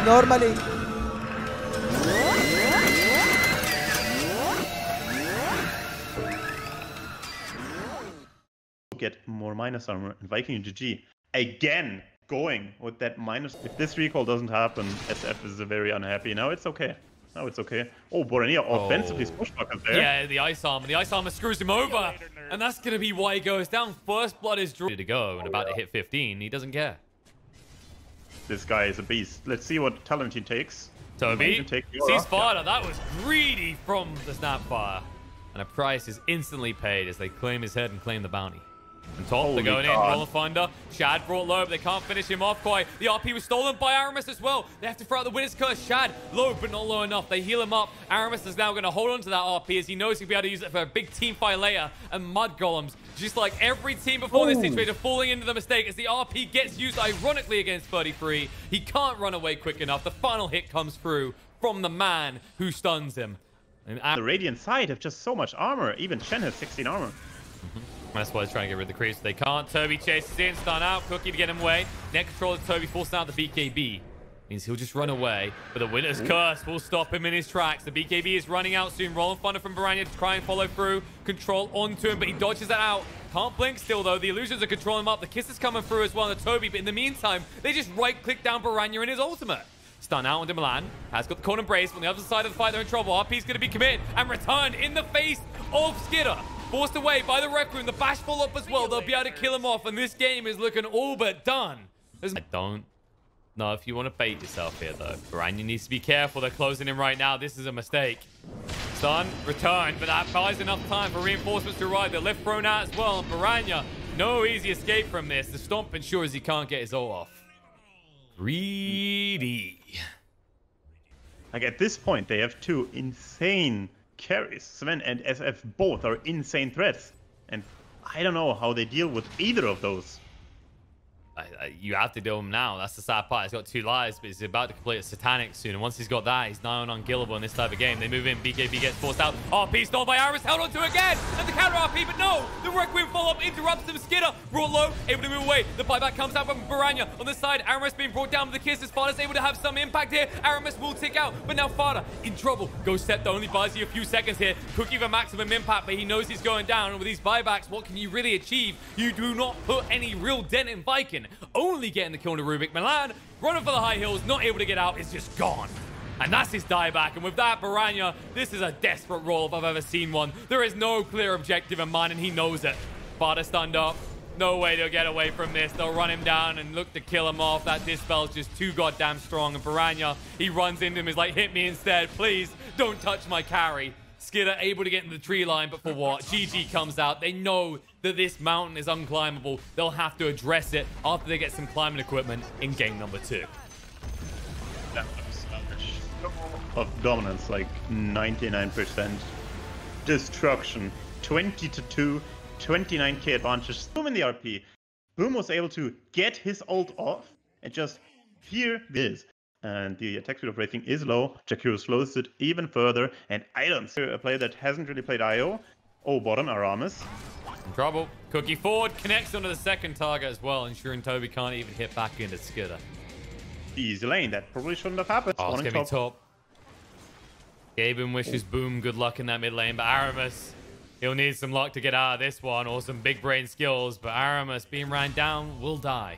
normally. Get more minus armor, and Viking GG again going with that minus. If this recall doesn't happen, SF is very unhappy. Now it's okay. Now it's okay. Oh, Borania offensively pushback there. Yeah, the ice armor. The ice armor screws him over, and that's gonna be why he goes down. First blood is ready to go, and about to hit 15. He doesn't care. This guy is a beast. Let's see what talent he takes. Toby sees Sparta. That was greedy from the Snapfire, and a price is instantly paid as they claim his head and claim the bounty. And top, they're going in, Rolling Thunder. Shad brought low, but they can't finish him off quite. The RP was stolen by Aramis as well. They have to throw out the Winner's Curse. Shad, low, but not low enough. They heal him up. Aramis is now going to hold on to that RP as he knows he'll be able to use it for a big team fight later. And Mudgolems, just like every team before this situation, falling into the mistake as the RP gets used ironically against 33. He can't run away quick enough. The final hit comes through from the man who stuns him. And the Radiant side have just so much armor. Even Shen has 16 armor. That's why he's trying to get rid of the creeps. They can't. Toby chases in, stun out. Cookie to get him away. Net control of Toby forcing out the BKB. Means he'll just run away. But the Winner's Curse will stop him in his tracks. The BKB is running out soon. Rolling Thunder from Baranya to try and follow through. Control onto him, but he dodges that out. Can't blink still, though. The illusions are controlling him up. The kiss is coming through as well on the Toby. But in the meantime, they just right-click down Baranya in his ultimate. Stun out onto Milan. Has got the corner brace. On the other side of the fight, they're in trouble. RP's going to be committed and returned in the face of Skidder. Forced away by the Rec Room. The Bashful up as well. They'll be able to kill him off. And this game is looking all but done. I don't know if you want to bait yourself here, though. Baranya needs to be careful. They're closing in right now. This is a mistake. Stun, return. But that buys enough time for reinforcements to arrive. They're left thrown out as well. And Baranya, no easy escape from this. The Stomp ensures he can't get his ult off. Greedy. Like at this point, they have two insane carries. Sven and SF both are insane threats. And I don't know how they deal with either of those. You have to deal with him now. That's the sad part. He's got 2 lives, but he's about to complete a Satanic soon. And once he's got that, he's now unkillable in this type of game. They move in. BKB gets forced out. RP stolen by Iris. Held onto again. And the counter RP, but no. The Requiem follow-up interrupts them. Skidder brought low, able to move away. The buyback comes out from Baranya. On the side, Aramis being brought down with the kisses. Fada's able to have some impact here. Aramis will tick out, but now Fada in trouble. Ghost Scepter only buys you a few seconds here. Cookie for maximum impact, but he knows he's going down. And with these buybacks, what can you really achieve? You do not put any real dent in Viking. Only getting the kill to Rubik. Milan, running for the high hills, not able to get out, is just gone. And that's his dieback. And with that, Baranya, this is a desperate roll if I've ever seen one. There is no clear objective in mind, and he knows it. Fada stunned up. No way they'll get away from this. They'll run him down and look to kill him off. That Dispel's just too goddamn strong. And Baranya, he runs into him. He's like, hit me instead. Please, don't touch my carry. Skidder able to get into the tree line, but for what? GG comes out. They know that this mountain is unclimbable. They'll have to address it after they get some climbing equipment in game number 2. Of dominance, like 99%. Destruction. 20-2. 29k advantage. Boom in the RP. Boom was able to get his ult off and just here it is. And the attack speed of rating is low. Jakiro slows it even further. And I don't see a player that hasn't really played IO. Oh, bottom, Aramis. In trouble. Cookie forward, connects onto the second target as well, ensuring Toby can't even hit back into Skidder. Easy lane. That probably shouldn't have happened. Oh, it's going to be top. Gaben wishes Boom good luck in that mid lane, but Aramis, he'll need some luck to get out of this one, or some big brain skills. But Aramis, being ran down, will die.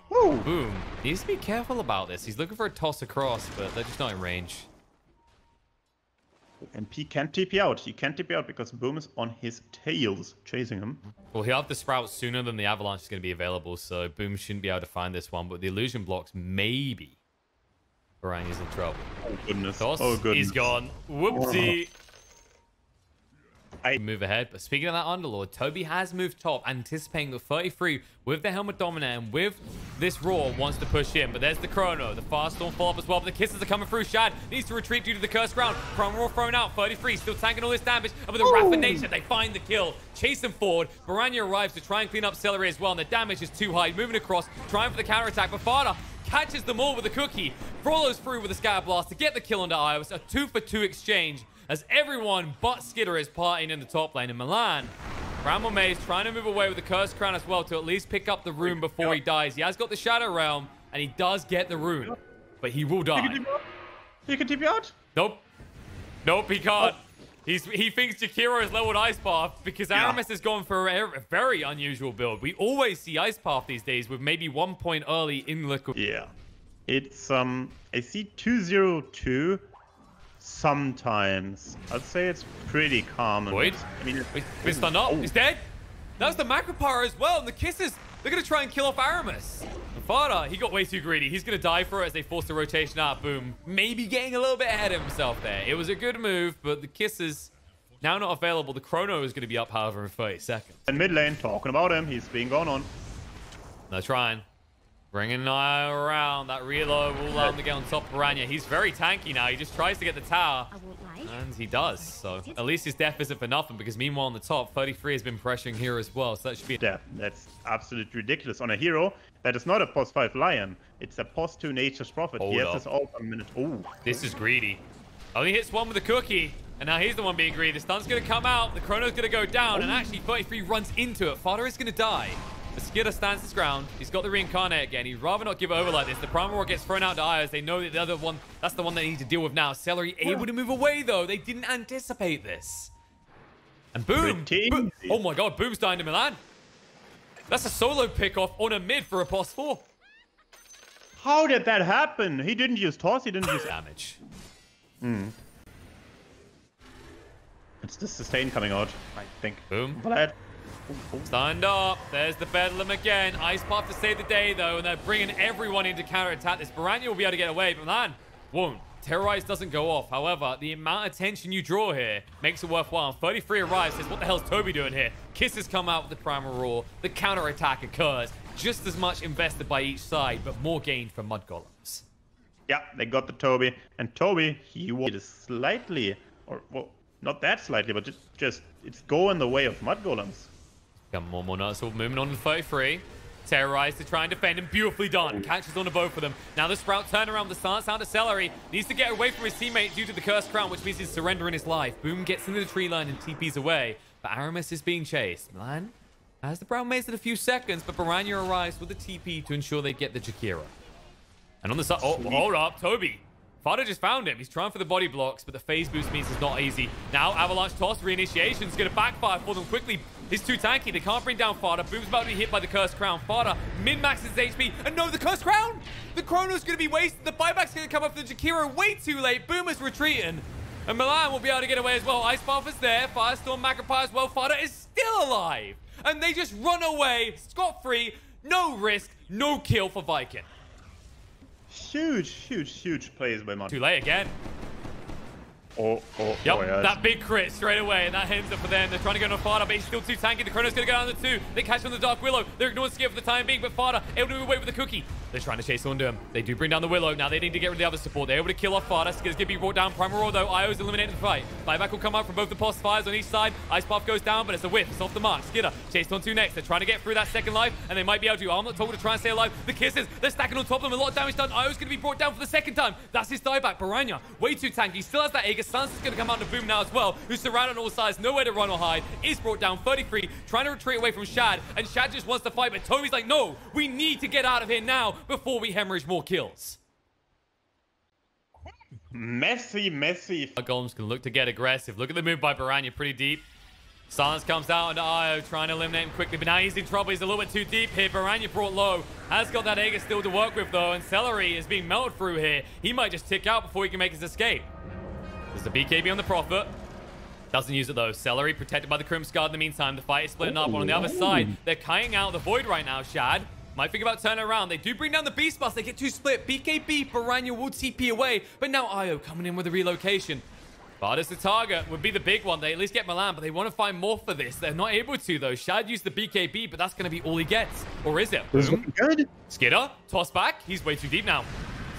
Woo. Boom needs to be careful about this. He's looking for a toss across, but they're just not in range. And P can't TP out. He can't TP out because Boom is on his tails chasing him. Well, he'll have the Sprout sooner than the Avalanche is going to be available, so Boom shouldn't be able to find this one. But the illusion blocks, maybe. Baranya's in trouble. Oh, goodness. Toss, oh, goodness. he's gone. Whoopsie. I move ahead. But speaking of that Underlord, Toby has moved top, anticipating the 33 with the Helmet Dominant and with this Roar wants to push in. But there's the Chrono, the Fast Storm follow-up as well. But the kisses are coming through. Shad needs to retreat due to the Cursed Ground. Chrono Roar thrown out. 33 still tanking all this damage. And with the Wrath of Nature, they find the kill. Chase them forward. Baranya arrives to try and clean up Celery as well. And the damage is too high. Moving across, trying for the counterattack. But Fada catches them all with the Cookie. Follows through with the Scatter Blast to get the kill onto Ios. A 2-for-2 exchange, as everyone but Skidder is partying in the top lane. In Milan, Bramble Maze trying to move away with the Cursed Crown as well to at least pick up the rune before he dies. He has got the Shadow Realm, and he does get the rune. but he will die. He can TP out? Nope. Nope, he can't. He thinks Jakiro has leveled Ice Path because Aramis has gone for a very unusual build. We always see Ice Path these days with maybe 1 point early in Liquid. Yeah. It's, I see 202 sometimes. I'd say it's pretty common. Void? I mean, He's stunned up. He's dead. That was the Macro Power as well. And the Kisses, they're going to try and kill off Aramis. And Fada, he got way too greedy. He's going to die for it as they force the rotation out. Boom. Maybe getting a little bit ahead of himself there. It was a good move, but the Kisses now not available. The Chrono is going to be up, however, in 30 seconds. in mid lane, talking about him. He's being gone on. They're trying. Bringing an eye around. That reload will allow him to get on top of Piranha. He's very tanky now. He just tries to get the tower. And he does. So at least his death isn't for nothing because meanwhile on the top, 33 has been pressuring here as well. So that should be... Yeah, that's absolutely ridiculous. On a hero that is not a post 5 Lion. It's a post 2 Nature's Prophet. He has his ult 1 minute. Oh, this is greedy. Only hits one with a cookie. And now he's the one being greedy. The stun's going to come out. The Chrono's going to go down. And actually 33 runs into it. Fodder is going to die. The Skidder stands his ground. He's got the Reincarnate again. He'd rather not give it over like this. The Primal Roar gets thrown out to Ayos. They know that the other one, that's the one they need to deal with now. Celery able to move away, though. They didn't anticipate this. And boom. Boom. Oh, my God. Boom's dying to Milan. That's a solo pick-off on a mid for a boss 4. how did that happen? He didn't use toss. He didn't use damage. It's the sustain coming out, I think. Boom. But Stand up. There's the Bedlam again. Ice Path to save the day, though, and they're bringing everyone in to counterattack this. Baranya will be able to get away, but Milan won't. Terrorize doesn't go off. However, the amount of tension you draw here makes it worthwhile. 33 arrives, says, what the hell's Toby doing here? Kisses come out with the Primal Roar. The counterattack occurs. Just as much invested by each side, but more gained from Mudgolems. yeah, they got the Toby. And Toby, he was slightly, or well, not that slightly, but just it's going the way of Mudgolems. Got more nuts all moving on to 33. Terrorize to try and defend him. Beautifully done. Catches on to both of them. Now the Sprout turn around the stance out to Celery. Needs to get away from his teammate due to the Cursed Crown, which means he's surrendering his life. Boom gets into the tree line and TPs away. But Aramis is being chased. Milan has the Brown Maze in a few seconds, but Baranya arrives with a TP to ensure they get the Jakira. And on the side, oh, hold up, Toby. Fada just found him. He's trying for the body blocks, but the phase boost means it's not easy. Now, Avalanche Toss reinitiation is going to backfire for them quickly. He's too tanky. They can't bring down Fada. Boom's about to be hit by the Cursed Crown. Fada min-maxes his HP. And no, the Cursed Crown! The Chrono's going to be wasted. The buyback's going to come up for the Jakiro way too late. Boom is retreating. And Milan will be able to get away as well. Ice Path is there. Firestorm, Macropie as well. Fada is still alive. And they just run away scot-free. No risk, no kill for Viking. Huge plays by Mud. Too late again. Yep, yeah. That big crit straight away, and that ends up for them. They're trying to go on Fada, but he's still too tanky. The Chrono's going to go down to 2. They catch him on the Dark Willow. They're ignoring Skip for the time being, but Fada able to move away with the cookie. They're trying to chase under him. They do bring down the Willow. Now they need to get rid of the other support. They're able to kill off Fada. Skidder's going to be brought down. Primal Roar, though. Io's eliminated the fight. Buyback will come out from both the post fires on each side. Ice Path goes down, but it's a whiff. It's off the mark. Skidder chased on 2 next. They're trying to get through that second life, and they might be able to. I'm not told to try and stay alive. The Kisses, they're stacking on top of them. A lot of damage done. Io's going to be brought down for the second time. That's his dieback. Baranya, way too tanky. Still has that Aegis. Sans is going to come out to Boom now as well, who's surrounded on all sides. Nowhere to run or hide. Is brought down. 33, trying to retreat away from Shad, and Shad just wants to fight, but Toby's like, no, we need to get out of here now before we hemorrhage more kills. Messy. Golems can look to get aggressive. Look at the move by Baranya, pretty deep. Silence comes out into Io, trying to eliminate him quickly, but now he's in trouble. He's a little bit too deep here. Baranya brought low. Has got that Aegis still to work with, though, and Celery is being melted through here. He might just tick out before he can make his escape. There's the BKB on the Prophet. Doesn't use it, though. Celery protected by the Crimson Guard in the meantime. The fight is splitting up. On the other side, they're kiting out the Void right now, Shad. Might think about turning around. They do bring down the Beast Bus. They get 2 split. BKB, Baranya will TP away. But now Io coming in with a relocation. Fada's the target. Would be the big one. They at least get Milan, but they want to find more for this. They're not able to, though. Shad used the BKB, but that's going to be all he gets. Or is it? Boom. Good. Skidder, toss back. He's way too deep now.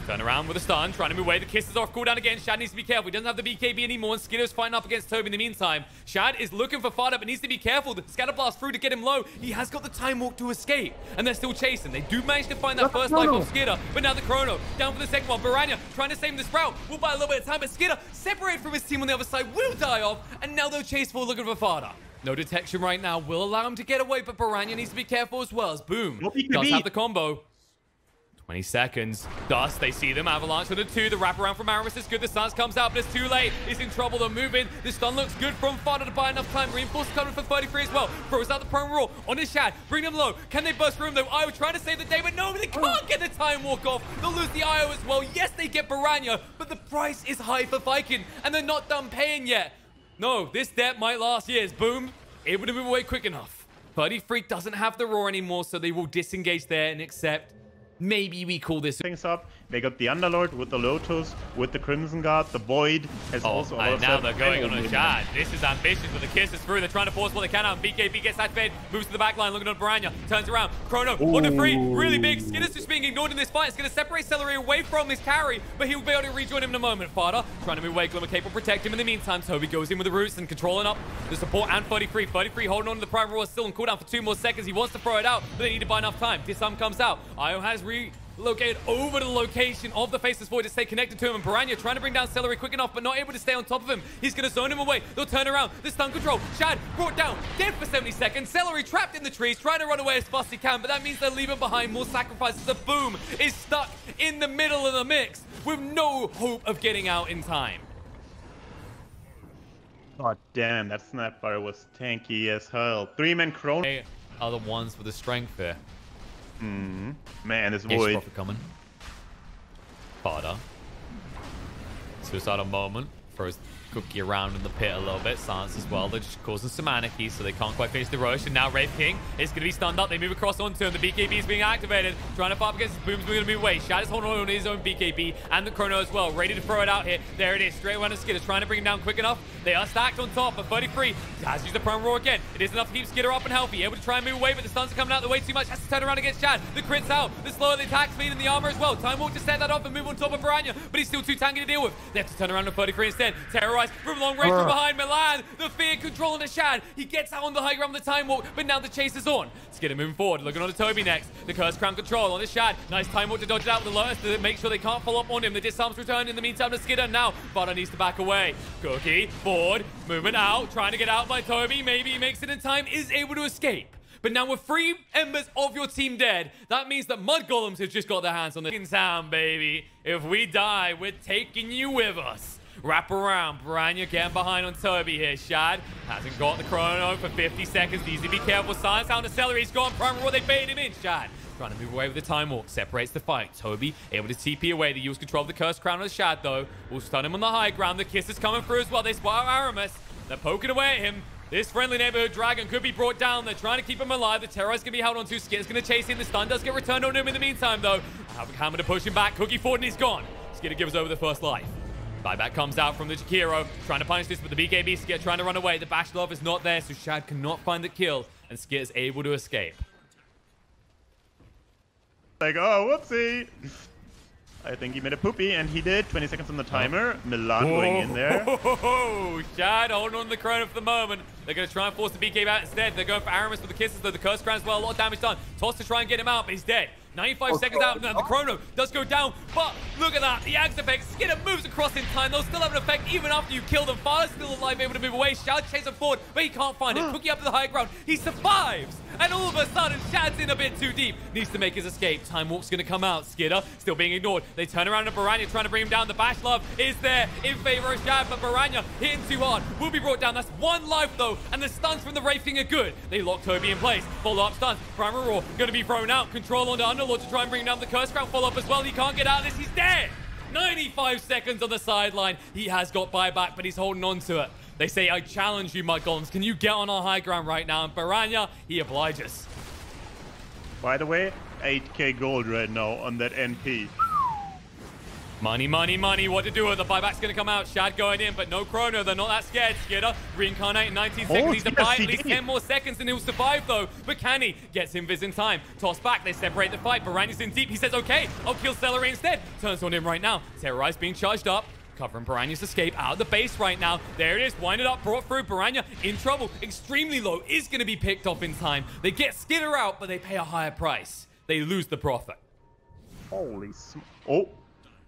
Turn around with a stun, trying to move away. The Kiss is off cooldown again. Shad needs to be careful. He doesn't have the BKB anymore, and Skidder's fighting up against Toby in the meantime. Shad is looking for Fada, but needs to be careful. The Scatterblast through to get him low. He has got the Time Walk to escape, and they're still chasing. They do manage to find that first life of Skidder, but now the Chrono down for the second one. Baranya trying to save the Sprout. Will buy a little bit of time, but Skidder, separated from his team on the other side, will die off, and now they'll chase for looking for Fada. No detection right now. Will allow him to get away, but Baranya needs to be careful as well as Boom does have the combo. 20 seconds. Dust, they see them. Avalanche on the 2. The wraparound from Aramis is good. The stance comes out, but it's too late. He's in trouble. They're moving. The stun looks good from Fada to buy enough time. Reinforce coming for 33 as well. Throws out the prone roar on his Shad. Bring them low. Can they burst through him though? Io trying to save the day, but no, they can't get the time walk off. They'll lose the Io as well. Yes, they get Baranya, but the price is high for Viking, and they're not done paying yet. No, this debt might last years. Boom. Able to move away quick enough. 33 doesn't have the roar anymore, so they will disengage there and accept. Maybe we call this things up. They got the Underlord with the Lotus, with the Crimson Guard. The Void has also. And now they're going on a Shad. This is ambitious, but the kiss is through. They're trying to force what they can out. BKB gets that fed, moves to the back line, looking on Baranya, turns around. Chrono on the 3, really big. Skinner's just being ignored in this fight. It's going to separate Celery away from his carry, but he'll be able to rejoin him in a moment. Fada trying to move away. Glimmer Cape will protect him in the meantime. Toby goes in with the roots and controlling up the support and 33. 33 holding on to the Prime Roar, still on cooldown for 2 more seconds. He wants to throw it out, but they need to buy enough time. Disarm comes out. Io has located over the location of the Faceless Void to stay connected to him, and Baranya trying to bring down Celery quick enough, but not able to stay on top of him. He's going to zone him away. They'll turn around. The stun control. Shad brought down, dead for 70 seconds. Celery trapped in the trees, trying to run away as fast as he can, but that means they're leaving behind more sacrifices. The Boom is stuck in the middle of the mix with no hope of getting out in time. God damn, that Snapfire was tanky as hell. 3-man Chrono. They are the ones with the strength here. Man, this Void. Profit coming. Fada. Suicidal moment. Throws Cookie around in the pit a little bit. Silence as well. They're just causing some anarchy, so they can't quite finish the rush. And now Wraith King is going to be stunned up. They move across onto him. The BKB is being activated. Trying to fight against his Boom's going to move away. Shad is holding on to his own BKB and the Chrono as well. Ready to throw it out here. There it is. Straight away on Skidder. Trying to bring him down quick enough. They are stacked on top. But 33 has used the Prime Roar again. It is enough to keep Skidder up and healthy. Able to try and move away, but the stuns are coming out the way too much. Has to turn around against Shad. The crit's out. The slower the attack speed and the armor as well. Time Walk to set that up and move on top of Baranya, but he's still too tanky to deal with. They have to turn around to 33 instead. Terrorize from long range from behind Milan. The fear controlling the Shad. He gets out on the high ground with the Time Walk, but now the chase is on. Skidder moving forward, looking on to Toby next. The Curse Crown control on the Shad. Nice Time Walk to dodge it out with the Lotus to make sure they can't follow up on him. The disarms return in the meantime to Skidder. Now Fada needs to back away. Cookie forward, moving out, trying to get out by Toby. Maybe he makes it in time, is able to escape. But now with 3 members of your team dead, that means that Mudgolems have just got their hands on the sound, baby. If we die, we're taking you with us. Wrap around. Baranya getting behind on Toby here. Shad hasn't got the Chrono for 50 seconds. Needs to be careful. Silence out to Celery. He's gone. Prime Roar, they baited him in. Shad trying to move away with the Time Walk. Separates the fight. Toby able to TP away. They use control of the Cursed Crown of Shad, though. Will stun him on the high ground. The kiss is coming through as well. They spot out Aramis. They're poking away at him. This friendly neighborhood dragon could be brought down. They're trying to keep him alive. The Terrorize going to be held on to. Skidder's going to chase him. The stun does get returned on him in the meantime, though. Hammer to push him back. Cookie forward, and he's gone. Skidder gives over the first life. Buyback comes out from the Jakiro. Trying to punish this with the BKB. Skidder trying to run away. The Bash Love is not there, so Shad cannot find the kill. And Skidder's able to escape. Like, oh, whoopsie. I think he made a poopy, and he did. 20 seconds on the timer. Milan going in there. Shad holding on to the Chrono for the moment. They're going to try and force the BKB out instead. They're going for Aramis with the kisses, though the Curse Crown as well. A lot of damage done. Toss to try and get him out, but he's dead. 95 seconds out. Now the Chrono does go down, but look at that. The Axe effect. Skidder moves across in time. They'll still have an effect even after you kill them. Fada's still alive, able to move away. Shad chases him forward, but he can't find it. Cookie up to the high ground. He survives. And all of a sudden, Shad's in a bit too deep. Needs to make his escape. Time Walk's going to come out. Skidder still being ignored. They turn around to Baranya, trying to bring him down. The Bash Love is there in favor of Shad, but Baranya hitting too hard. Will be brought down. That's 1 life, though, and the stuns from the Wraith King are good. They lock Toby in place. Follow-up stuns. Primal Roar going to be thrown out. Control onto Underlord to try and bring down the Curse Crown. Follow-up as well. He can't get out of this. He's dead. 95 seconds on the sideline. He has got buyback, but he's holding on to it. They say, I challenge you, Mudgolems. Can you get on our high ground right now? And Baranya, he obliges. By the way, 8k gold right now on that NP. Money, money, money. What to do with the buyback's going to come out. Shad going in, but no Chrono. They're not that scared. Skidder reincarnate in 19 seconds. He's to buy at least 10 more seconds and he'll survive, though. But can he? Gets him Viz in time. Toss back. They separate the fight. Baranya's in deep. He says, okay, I'll kill Celery instead. Turns on him right now. Terrorize being charged up. Covering Baranya's escape out of the base right now. There it is. Wind it up. Brought through. Baranya in trouble. Extremely low. Is going to be picked off in time. They get Skidder out, but they pay a higher price. They lose the profit. Holy oh.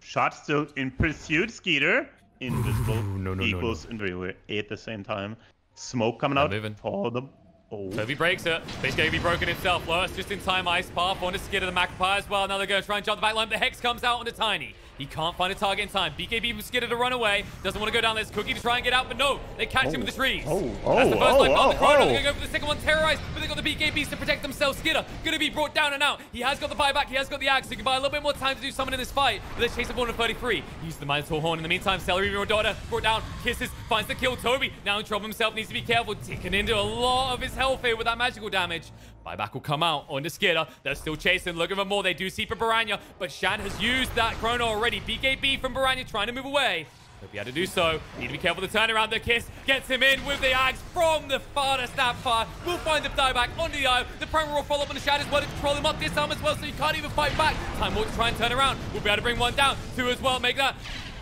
Shot still in pursuit. Skidder. Invisible. No. Equals in at the same time. Smoke coming out. For them. Oh. Toby breaks it. He's going to be broken himself. Lowest just in time. Ice path onto Skid of the Magpie as well. Now they're going to try and jump the back line. The Hex comes out onto Tiny. He can't find a target in time. BKB from Skidder to run away. Doesn't want to go down. There's Cookie to try and get out, but no. They catch him with the trees. That's the first life on the Chrono. They're going to go for the second one. Terrorized, but they've got the BKBs to protect themselves. Skidder going to be brought down and out. He has got the buyback. He has got the Axe. So he can buy a little bit more time to do something in this fight. But let's chase up on 33. Use the Minotaur Horn in the meantime. Celery or Dota brought down. Kisses, finds the kill. Toby now in trouble himself. Needs to be careful. Ticking into a lot of his health here with that magical damage. Buyback will come out onto Skidder. They're still chasing, looking for more. They do see for Baranya, but Shad has used that Chrono already. BKB from Baranya trying to move away. Hope he had to do so. Need to be careful the turnaround. The Kiss gets him in with the Axe from the farthest Snapfire. We'll find the dieback onto the Eye. The Primal will follow up on the Shad as well to control him up this time as well, so he can't even fight back. Time Walk to try and turn around. We'll be able to bring one down. Two as well, make that.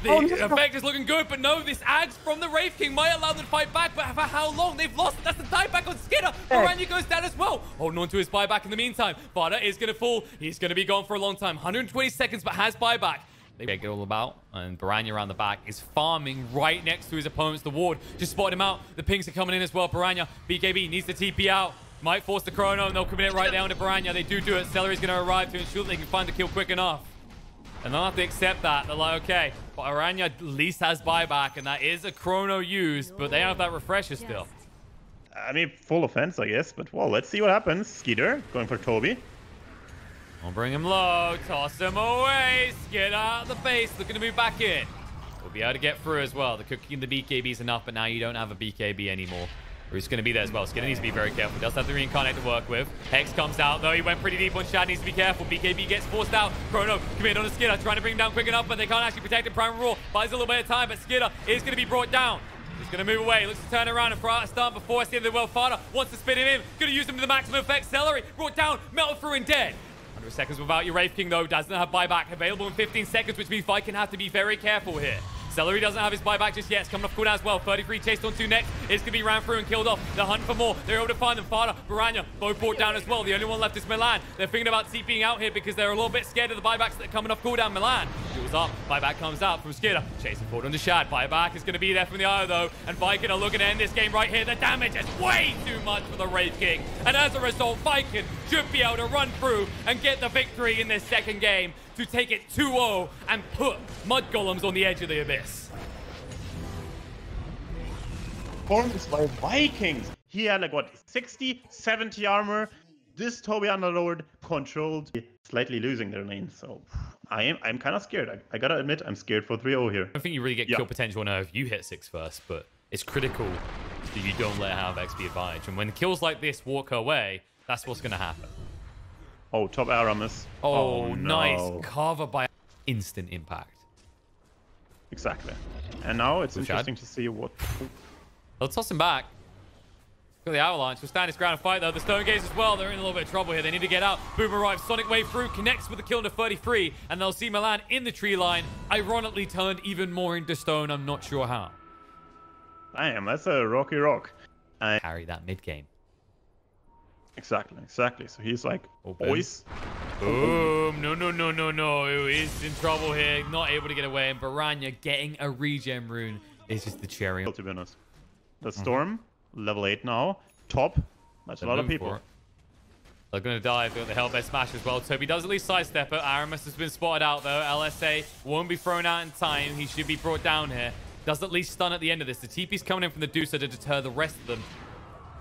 The effect is looking good, but no, this Axe from the Wraith King might allow them to fight back, but for how long? They've lost. That's the dieback on Skidder. Baranya goes down as well. Holding on to his buyback in the meantime. Vada is going to fall. He's going to be gone for a long time. 120 seconds, but has buyback. They get it all about, and Baranya around the back is farming right next to his opponents. The ward just spotted him out. The pings are coming in as well. Baranya, BKB needs the TP out. Might force the Chrono, and they'll commit it right down to Baranya. They do it. Celery's going to arrive to ensure that they can find the kill quick enough. And they'll have to accept that. They're like, okay, but Baranya at least has buyback, and that is a Chrono used, but they have that refresher still. I mean, full offense, I guess, but well, let's see what happens. Skidder going for Toby. I'll bring him low, toss him away, get out of the base, looking to move back in. We'll be able to get through as well. The Cookie and the BKB is enough, but now you don't have a BKB anymore. Who's going to be there as well. Skidder needs to be very careful. He does have the reincarnate to work with. Hex comes out, though. He went pretty deep on Shad. Needs to be careful. BKB gets forced out. Chrono committed on the Skidder, trying to bring him down quick enough, but they can't actually protect him. Primal Roar buys a little bit of time, but Skidder is going to be brought down. He's going to move away. Looks to turn around and throw out a stun before it's the end of the world. Fada wants to spin him in. Going to use him to the maximum effect. Celery brought down, melted through and dead. 100 seconds without your Wraith King, though. Doesn't have buyback. Available in 15 seconds, which means Viking have to be very careful here. Celery doesn't have his buyback just yet. It's coming off cooldown as well. 33 chased on 2 next. It's going to be ran through and killed off. They're hunting for more. They're able to find them. Fada, Baranya, both brought down as well. The only one left is Milan. They're thinking about TPing out here because they're a little bit scared of the buybacks that are coming off cooldown. Milan jewels up. Buyback comes out from Skidder. Chasing forward on the Shad. Buyback is going to be there from the Io, though. And Viking are looking to end this game right here. The damage is way too much for the Wraith King. And as a result, Viking should be able to run through and get the victory in this second game to take it 2-0 and put Mudgolems on the edge of the abyss. Performance by Vikings. He had like what, 60, 70 armor. This Toby Underlord controlled, slightly losing their lane. So I'm kind of scared. I gotta admit, I'm scared for 3-0 here. I don't think you really get kill potential now if you hit 6 first, but it's critical that you don't let her have XP advantage. And when kills like this walk her way, that's what's gonna happen. Oh, top Aramis. Oh, no. Nice cover by instant impact. Exactly. And now it's interesting to see what. They'll toss him back. Got the Avalanche. Will stand his ground and fight, though. The Stone Gaze as well. They're in a little bit of trouble here. They need to get out. Boom arrives. Sonic Wave through. Connects with the kill into 33. And they'll see Milan in the tree line. Ironically turned even more into stone. I'm not sure how. Damn, that's a rocky rock. Carry that mid game. Exactly. So he's like, boys. Boom. No. He's in trouble here. Not able to get away. And Baranya getting a regen rune is just the cherry. To be honest. The Storm, level 8 now. Top. That's a lot of people. They're going to dive. They've got the Hellbent Smash as well. Toby does at least sidestep it. Aramis has been spotted out, though. LSA won't be thrown out in time. He should be brought down here. Does at least stun at the end of this. The TP's coming in from the Deucer to deter the rest of them.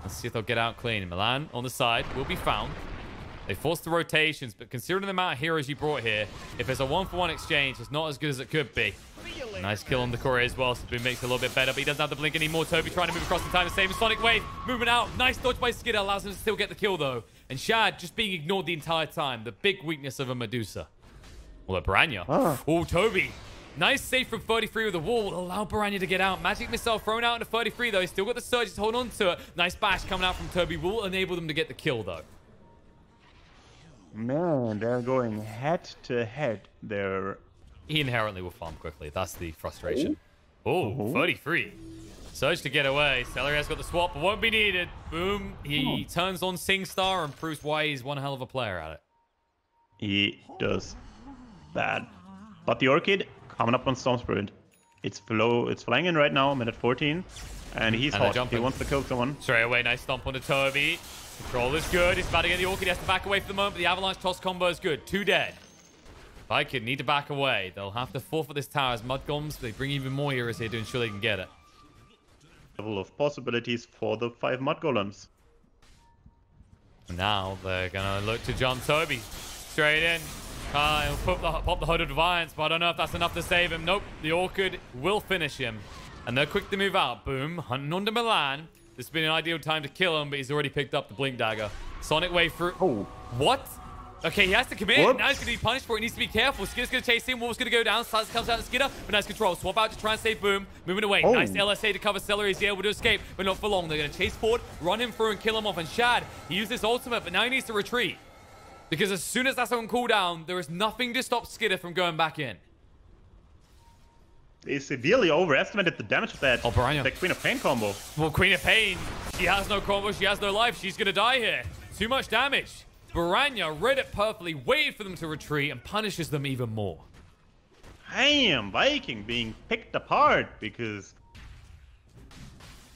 Let's see if they'll get out clean. Milan on the side will be found. They forced the rotations, but considering the amount of heroes you brought here, if it's a 1-for-1 exchange, it's not as good as it could be. Nice kill on the Corey as well, so it makes it a little bit better, but he doesn't have to blink anymore. Toby trying to move across in time, the same as Sonic Wave. Moving out. Nice dodge by Skidder, allows him to still get the kill, though. And Shad just being ignored the entire time. The big weakness of a Medusa. Well, Baranya. Oh, Toby. Nice save from 33 with the wall. Will allow Baranya to get out. Magic Missile thrown out into 33, though. He's still got the surge to hold on to it. Nice bash coming out from Toby. Will enable them to get the kill, though. Man, they're going head to head. He inherently will farm quickly. That's the frustration. Oh, 33. Surge to get away. Celery has got the swap, but won't be needed. Boom. He turns on SingStar and proves why he's one hell of a player at it. He does bad. But the Orchid coming up on Storm Spirit. It's flying in right now, minute 14. And he's hot. He wants to kill someone. Straight away, nice stomp onto Toby. Control is good. He's about to get the Orchid. He has to back away for the moment, but the Avalanche toss combo is good. 2 dead. Viking need to back away. They'll have to forfeit this tower as Mudgolems. They bring even more heroes here to ensure they can get it. Level of possibilities for the 5 Mudgolems. Now they're going to look to jump Toby. Straight in. He'll pop the Hood of Defiance, but I don't know if that's enough to save him. Nope. The Orchid will finish him. And they're quick to move out. Boom. Hunting onto Milan. This has been an ideal time to kill him, but he's already picked up the Blink Dagger. Sonic Wave through. Oh. What? Okay, he has to commit. Whoops. Now he's going to be punished for it. He needs to be careful. Skitter's going to chase him. Wolf's going to go down. Silas comes out to Skitter. But nice control. Swap out to try and save Boom. Moving away. Oh. Nice LSA to cover Celery. He's able to escape, but not for long. They're going to chase forward, run him through, and kill him off. And Shad, he used his ultimate, but now he needs to retreat. Because as soon as that's on cooldown, there is nothing to stop Skitter from going back in. They severely overestimated the damage of that, Baranya. that Queen of Pain combo. Well, Queen of Pain, she has no combo, she has no life, she's gonna die here. Too much damage. Baranya read it perfectly, waited for them to retreat, and punishes them even more. Damn, Viking being picked apart because...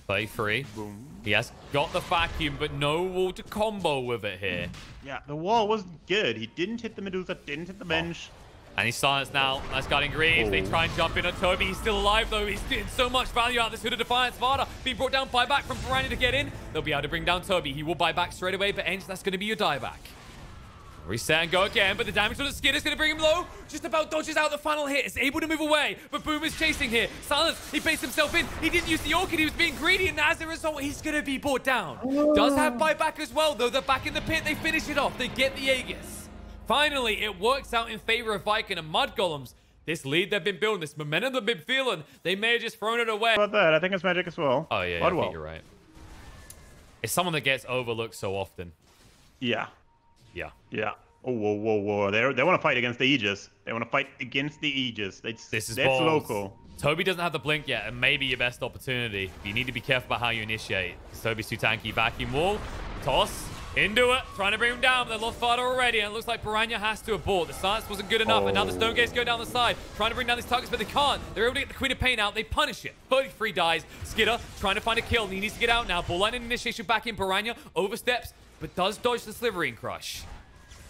Play free. Boom. He has got the vacuum, but no wall to combo with it here. Yeah, the wall wasn't good. He didn't hit the Medusa, didn't hit the bench. And he's silenced now. Nice guarding Greaves. They try and jump in on Toby. He's still alive, though. He's getting so much value out of this Hood of Defiance. Vada being brought down. Buyback from Baranya to get in. They'll be able to bring down Toby. He will buy back straight away, but Enge, that's going to be your dieback. Reset and go again, but the damage on the skin is going to bring him low. Just about dodges out the final hit. Is able to move away, but Boom is chasing here. Silence, he baits himself in. He didn't use the Orchid. He was being greedy, and as a result, he's going to be brought down. Does have buyback as well, though. They're back in the pit. They finish it off. They get the Aegis. Finally, it works out in favor of Viking and Mudgolems. This lead they've been building, this momentum they've been feeling, they may have just thrown it away. How about that? I think it's magic as well. Oh, yeah, I think you're right. It's someone that gets overlooked so often. Yeah. Yeah. Yeah. Oh, whoa, whoa, whoa. They want to fight against the Aegis. They want to fight against the Aegis. That's local. Toby doesn't have the blink yet, and maybe your best opportunity. You need to be careful about how you initiate. Toby's too tanky. Vacuum wall. Toss. Into it. Trying to bring him down, but they lost Vada already, and it looks like Baranya has to abort. The silence wasn't good enough, and now the Stone Gates go down the side. Trying to bring down these targets, but they can't. They're able to get the Queen of Pain out. They punish it. 33 dies. Skitter trying to find a kill, and he needs to get out now. Ball line and initiation back in. Baranya oversteps, but does dodge the Slivering Crush.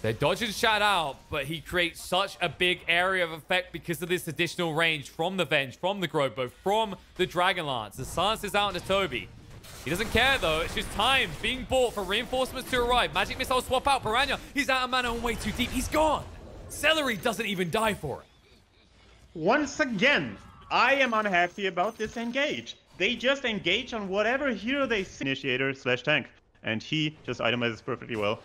They're dodging Shad out, but he creates such a big area of effect because of this additional range from the Venge, from the Growbow, from the Dragon Lance. The silence is out into Toby. He doesn't care, though. It's just time being bought for reinforcements to arrive. Magic Missile swap out. Baranya, he's out of mana and way too deep. He's gone. Celery doesn't even die for it. Once again, I am unhappy about this engage. They just engage on whatever hero they see. Initiator / tank. And he just itemizes perfectly well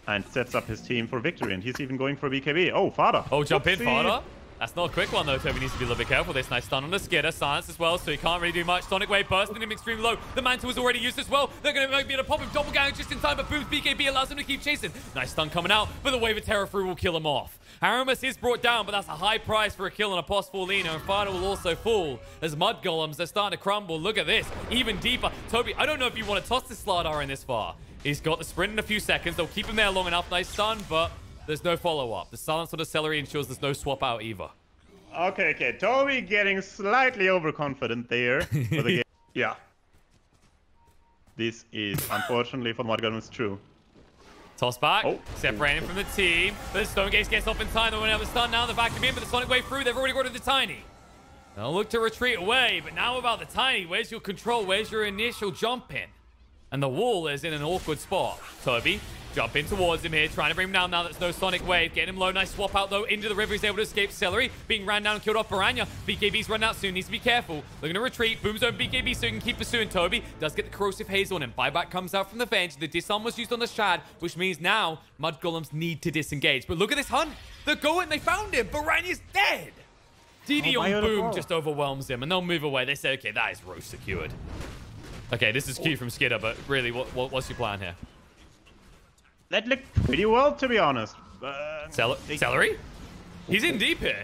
and sets up his team for victory. And he's even going for BKB. Oh, Fada. Oh, jump in, Fada. That's not a quick one, though. Toby needs to be a little bit careful. This nice stun on the Skitter. Silence as well, so he can't really do much. Sonic Wave bursting him extremely low. The Mantle was already used as well. They're going to be able to pop him double gang just in time, but Boom's BKB allows him to keep chasing. Nice stun coming out, but the Wave of Terror through will kill him off. Aramis is brought down, but that's a high price for a kill on a possible Lina, and Fada will also fall as Mudgolems are starting to crumble. Look at this. Even deeper. Toby, I don't know if you want to toss this Slardar in this far. He's got the sprint in a few seconds. They'll keep him there long enough. Nice stun, but there's no follow-up. The silence on the Celery ensures there's no swap out either. Okay. Toby getting slightly overconfident there. For the game. Yeah. This is, unfortunately, for Mudgolems, true. Toss back. Oh. Separating from the team. But the Stone Gates gets off in time. They won't have a stun now. They're back in, but the Sonic Wave through. They've already got to the Tiny. They'll look to retreat away, but now about the Tiny. Where's your control? Where's your initial jump in? And the wall is in an awkward spot. Toby, jump in towards him here, trying to bring him down now. There's no Sonic Wave. Getting him low. Nice swap out, though, into the river. He's able to escape. Celery being ran down and killed off Baranya. BKB's run out soon. Needs to be careful. They're going to retreat. Boom's own BKB so he can keep pursuing Toby. Does get the Corrosive Haze on him. Buyback comes out from the Venge. The disarm was used on the Shad, which means now Mudgolems need to disengage. But look at this hunt. They're going. They found him. Baranya's dead. DD on Boom just overwhelms him, and they'll move away. They say, okay, that is roast secured. Okay, this is cute from Skitter, but really, what's your plan here? That looked pretty well, to be honest. Celery? He's in deep here.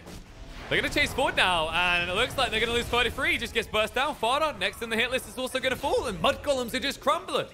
They're going to chase forward now, and it looks like they're going to lose 33. He just gets burst down. Fada, next in the hit list, is also going to fall, and Mudgolems are just crumbling.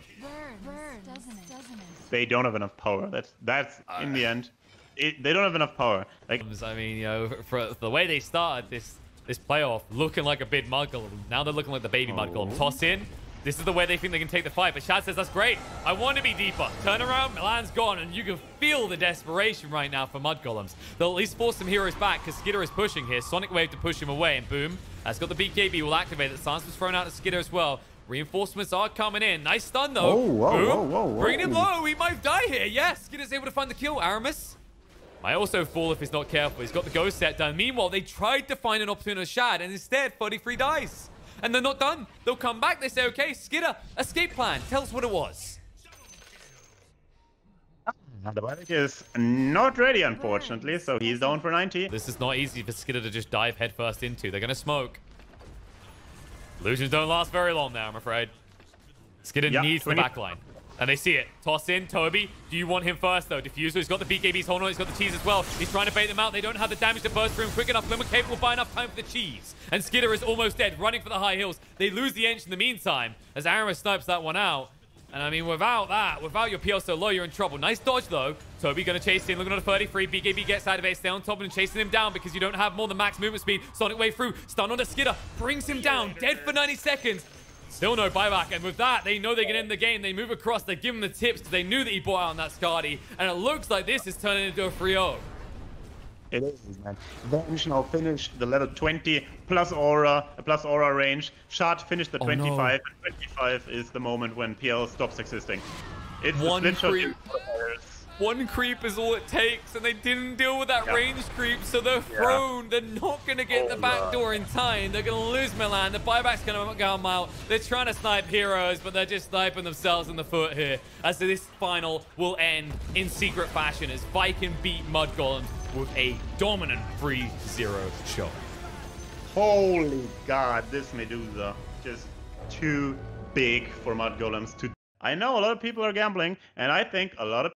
They don't have enough power. That's in the end. They don't have enough power. Like, I mean, you know, for the way they started, this this playoff looking like a big Mudgolem. Now they're looking like the baby Mudgolem. Toss in. This is the way they think they can take the fight. But Shad says, that's great. I want to be deeper. Turn around. Milan's gone. And you can feel the desperation right now for Mudgolems. They'll at least force some heroes back because Skidder is pushing here. Sonic Wave to push him away. And boom. That's got the BKB. Will activate it. Silence was thrown out to Skidder as well. Reinforcements are coming in. Nice stun, though. Boom. Bringing him low. He might die here. Yes. Skidder's able to find the kill. Aramis might also fall if he's not careful. He's got the ghost set done. Meanwhile, they tried to find an opportunity on Shad, and instead, 33 dies. And they're not done. They'll come back. They say, okay, Skidder, escape plan. Tell us what it was. The Vidic is not ready, unfortunately, so he's down for 90. This is not easy for Skidder to just dive headfirst into. They're going to smoke. Illusions don't last very long now, I'm afraid. Skidder needs the backline. And they see it. Toss in, Toby. Do you want him first, though? Diffuser, he's got the BKBs holding on. He's got the cheese as well. He's trying to bait them out. They don't have the damage to burst through him quick enough. Glimmer Cape will buy enough time for the cheese. And Skidder is almost dead, running for the high hills. They lose the Ench in the meantime, as Aramis snipes that one out. And I mean, without that, without your PL so low, you're in trouble. Nice dodge, though. Toby going to chase in, looking at a 33. BKB gets out of it. Stay on top and chasing him down because you don't have more than max movement speed. Sonic Wave through. Stun onto Skidder. Brings him down. Dead for 90 seconds. Still no buyback, and with that, they know they can end the game. They move across, they give him the tips because they knew that he bought out on that Skadi, and it looks like this is turning into a 3-0. It is, man. Venge now finished the level 20 plus aura range. Shard finished the 25, and 25 is the moment when PL stops existing. It's one creep. One creep is all it takes, and they didn't deal with that range creep, so they're thrown. They're not going to get the back door in time. They're going to lose Milan. The buyback's going to come out. They're trying to snipe heroes, but they're just sniping themselves in the foot here. As this final will end in secret fashion as Viking beat Mudgolems with a dominant 3-0 show. Holy God, this Medusa just too big for Mudgolems to. I know a lot of people are gambling, and I think a lot of